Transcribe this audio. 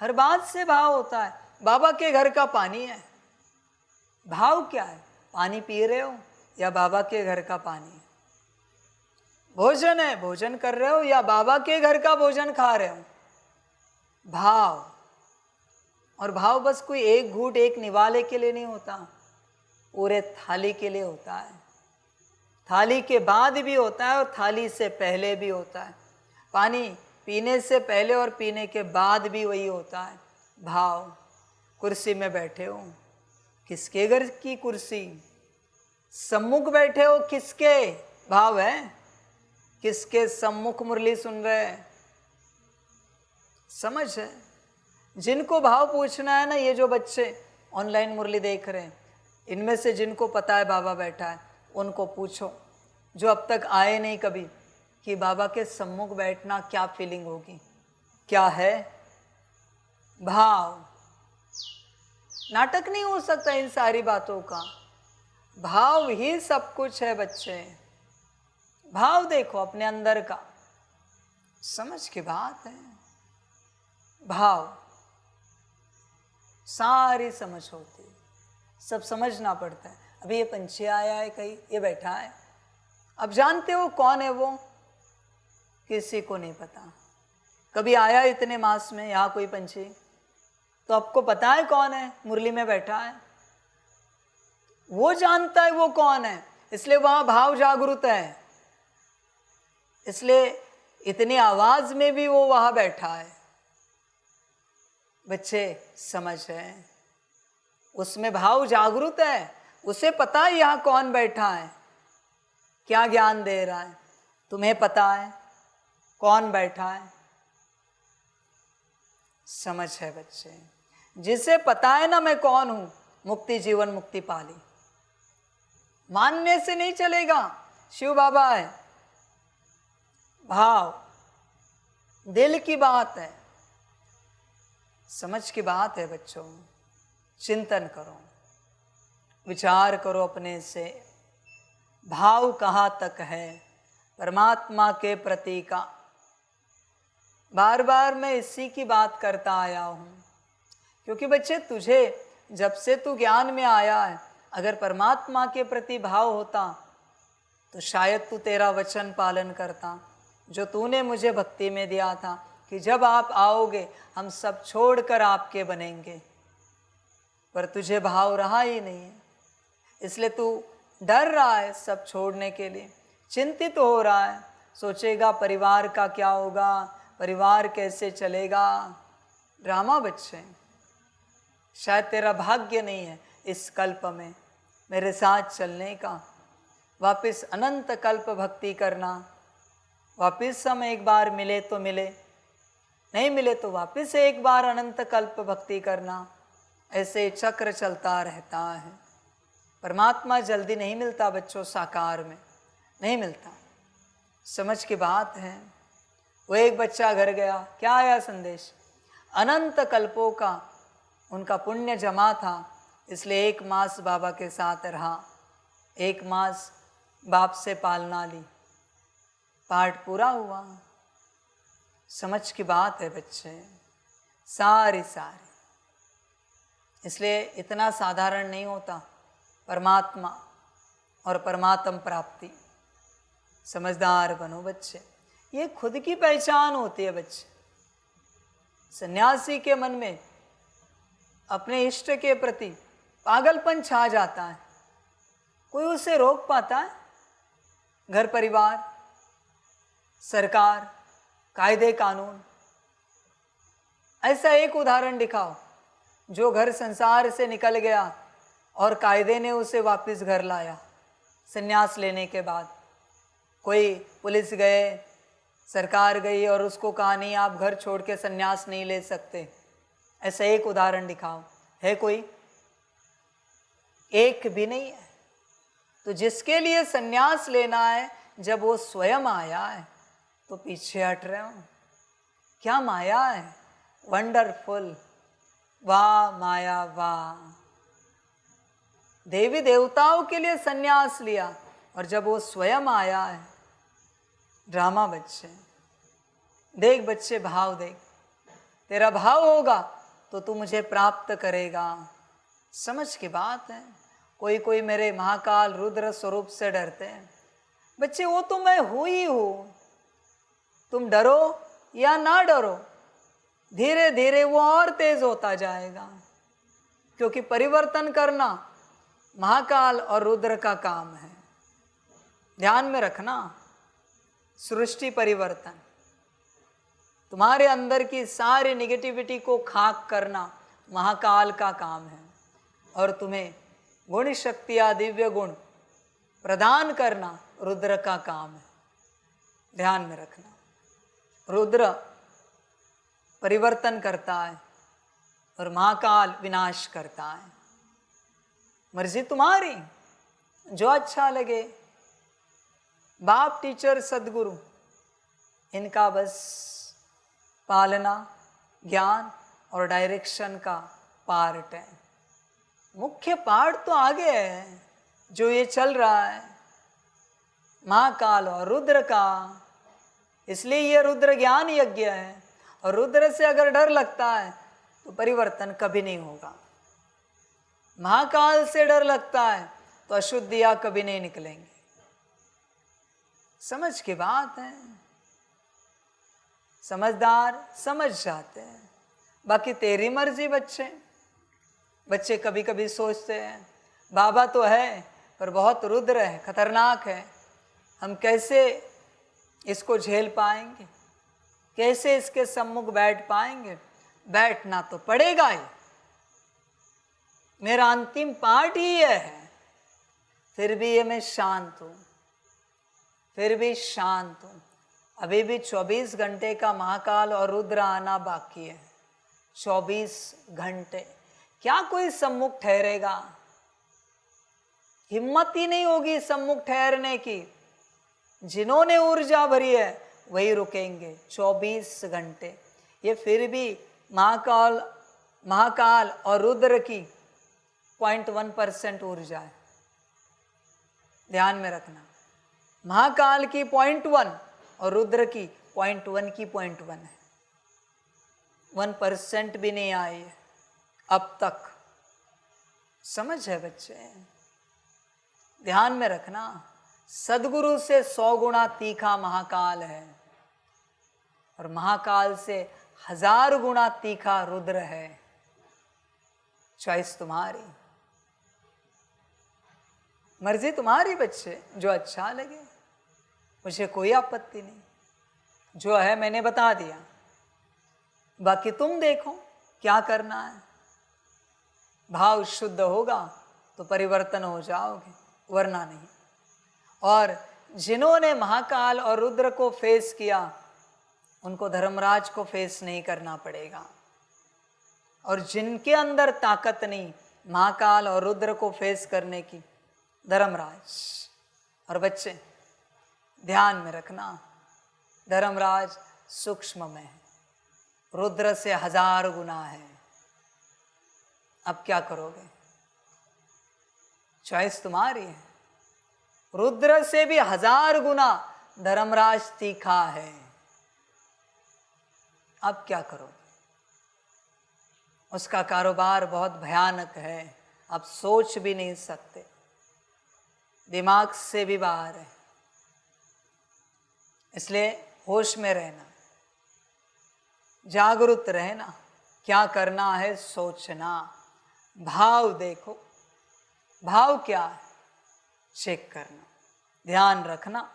हर बात से भाव होता है। बाबा के घर का पानी है, भाव क्या है? पानी पी रहे हो या बाबा के घर का पानी है? भोजन है, भोजन कर रहे हो या बाबा के घर का भोजन खा रहे हो? भाव। और भाव बस कोई एक घूंट एक निवाले के लिए नहीं होता, पूरे थाली के लिए होता है। थाली के बाद भी होता है और थाली से पहले भी होता है। पानी पीने से पहले और पीने के बाद भी वही होता है, भाव। कुर्सी में बैठे हो, किसके घर की कुर्सी? सम्मुख बैठे हो, किसके? भाव है। किसके सम्मुख मुरली सुन रहे हैं? समझ है। जिनको भाव पूछना है ना, ये जो बच्चे ऑनलाइन मुरली देख रहे हैं, इनमें से जिनको पता है बाबा बैठा है, उनको पूछो, जो अब तक आए नहीं कभी, कि बाबा के सम्मुख बैठना क्या फीलिंग होगी, क्या है? भाव। नाटक नहीं हो सकता इन सारी बातों का, भाव ही सब कुछ है बच्चे। भाव देखो अपने अंदर का, समझ की बात है। भाव सारी समझ होती है, सब समझना पड़ता है। अभी ये पंछी आया है कहीं, ये बैठा है, अब जानते हो कौन है वो? किसी को नहीं पता। कभी आया इतने मास में यहाँ कोई पंछी, तो आपको पता है कौन है मुरली में बैठा है? वो जानता है वो कौन है, इसलिए वहां भाव जागृत है, इसलिए इतनी आवाज में भी वो वहां बैठा है। बच्चे समझ है, उसमें भाव जागृत है, उसे पता है यहाँ कौन बैठा है, क्या ज्ञान दे रहा है। तुम्हें पता है कौन बैठा है? समझ है बच्चे। जिसे पता है ना मैं कौन हूं, मुक्ति जीवन मुक्ति पाली। मानने से नहीं चलेगा, शिव बाबा है। भाव दिल की बात है, समझ की बात है बच्चों। चिंतन करो, विचार करो अपने से, भाव कहाँ तक है परमात्मा के प्रति का। बार बार मैं इसी की बात करता आया हूँ, क्योंकि बच्चे तुझे जब से तू ज्ञान में आया है, अगर परमात्मा के प्रति भाव होता तो शायद तू तेरा वचन पालन करता, जो तूने मुझे भक्ति में दिया था कि जब आप आओगे हम सब छोड़कर आपके बनेंगे। पर तुझे भाव रहा ही नहीं है, इसलिए तू डर रहा है सब छोड़ने के लिए, चिंतित हो रहा है, सोचेगा परिवार का क्या होगा, परिवार कैसे चलेगा। ड्रामा बच्चे, शायद तेरा भाग्य नहीं है इस कल्प में मेरे साथ चलने का, वापस अनंत कल्प भक्ति करना। वापस हम एक बार मिले तो मिले, नहीं मिले तो वापस एक बार अनंत कल्प भक्ति करना। ऐसे चक्र चलता रहता है। परमात्मा जल्दी नहीं मिलता बच्चों, साकार में नहीं मिलता, समझ की बात है। वो एक बच्चा घर गया, क्या आया संदेश? अनंत कल्पों का उनका पुण्य जमा था, इसलिए 1 मास बाबा के साथ रहा, 1 मास बाप से पालना ली, पाठ पूरा हुआ। समझ की बात है बच्चे, सारी। इसलिए इतना साधारण नहीं होता परमात्मा और परमात्म प्राप्ति। समझदार बनो बच्चे, ये खुद की पहचान होती है बच्चे। सन्यासी के मन में अपने इष्ट के प्रति पागलपन छा जाता है, कोई उसे रोक पाता है? घर परिवार, सरकार, कायदे कानून। ऐसा एक उदाहरण दिखाओ जो घर संसार से निकल गया और कायदे ने उसे वापस घर लाया संन्यास लेने के बाद। कोई पुलिस गए, सरकार गई और उसको कहा नहीं आप घर छोड़ के संन्यास नहीं ले सकते। ऐसा एक उदाहरण दिखाओ, है कोई? एक भी नहीं है। तो जिसके लिए संन्यास लेना है, जब वो स्वयं आया है तो पीछे हट रहे हो। क्या माया है, वंडरफुल, वाह माया वाह। देवी देवताओं के लिए संन्यास लिया और जब वो स्वयं आया है, ड्रामा बच्चे। देख बच्चे, भाव देख, तेरा भाव होगा तो तू मुझे प्राप्त करेगा। समझ की बात है। कोई कोई मेरे महाकाल रुद्र स्वरूप से डरते हैं। बच्चे वो तो मैं हूँ ही हूँ, तुम डरो या ना डरो, धीरे धीरे वो और तेज होता जाएगा, क्योंकि परिवर्तन करना महाकाल और रुद्र का काम है। ध्यान में रखना, सृष्टि परिवर्तन, तुम्हारे अंदर की सारी निगेटिविटी को खाक करना महाकाल का काम है, और तुम्हें गुण शक्तियाँ दिव्य गुण प्रदान करना रुद्र का काम है। ध्यान में रखना, रुद्र परिवर्तन करता है और महाकाल विनाश करता है। मर्जी तुम्हारी, जो अच्छा लगे। बाप, टीचर, सदगुरु, इनका बस पालना, ज्ञान और डायरेक्शन का पार्ट है। मुख्य पार्ट तो आगे है, जो ये चल रहा है महाकाल और रुद्र का। इसलिए ये रुद्र ज्ञान यज्ञ है, और रुद्र से अगर डर लगता है तो परिवर्तन कभी नहीं होगा। महाकाल से डर लगता है तो अशुद्धियां कभी नहीं निकलेंगे। समझ की बात है, समझदार समझ जाते हैं। बाकी तेरी मर्जी। बच्चे कभी कभी सोचते हैं बाबा तो है पर बहुत रुद्र है, खतरनाक है, हम कैसे इसको झेल पाएंगे, कैसे इसके सम्मुख बैठ पाएंगे। बैठना तो पड़ेगा ही, मेरा अंतिम पार्ट ही यह है। फिर भी ये मैं शांत हूँ, फिर भी शांत हूँ। अभी भी 24 घंटे का महाकाल और रुद्र आना बाकी है। 24 घंटे क्या कोई सम्मुख ठहरेगा? हिम्मत ही नहीं होगी सम्मुख ठहरने की। जिन्होंने ऊर्जा भरी है वही रुकेंगे 24 घंटे। ये फिर भी महाकाल और रुद्र की 0.1% ऊर्जा है। ध्यान में रखना, महाकाल की 0.1 और रुद्र की 0.1 की 0.1 है। 1% भी नहीं आई है अब तक। समझ है बच्चे? ध्यान में रखना, सदगुरु से 100 गुना तीखा महाकाल है, और महाकाल से 1000 गुना तीखा रुद्र है। चॉइस तुम्हारी, मर्जी तुम्हारी बच्चे, जो अच्छा लगे। मुझे कोई आपत्ति नहीं, जो है मैंने बता दिया। बाकी तुम देखो क्या करना है। भाव शुद्ध होगा तो परिवर्तन हो जाओगे, वरना नहीं। और जिन्होंने महाकाल और रुद्र को फेस किया उनको धर्मराज को फेस नहीं करना पड़ेगा, और जिनके अंदर ताकत नहीं महाकाल और रुद्र को फेस करने की, धर्मराज। और बच्चे ध्यान में रखना, धर्मराज सूक्ष्म में है, रुद्र से 1000 गुना है। अब क्या करोगे? चॉइस तुम्हारी है। रुद्र से भी 1000 गुना धर्मराज तीखा है। अब क्या करोगे? उसका कारोबार बहुत भयानक है, आप सोच भी नहीं सकते, दिमाग से भी बाहर है। इसलिए होश में रहना, जागरूक रहना, क्या करना है सोचना। भाव देखो, भाव क्या है चेक करना, ध्यान रखना।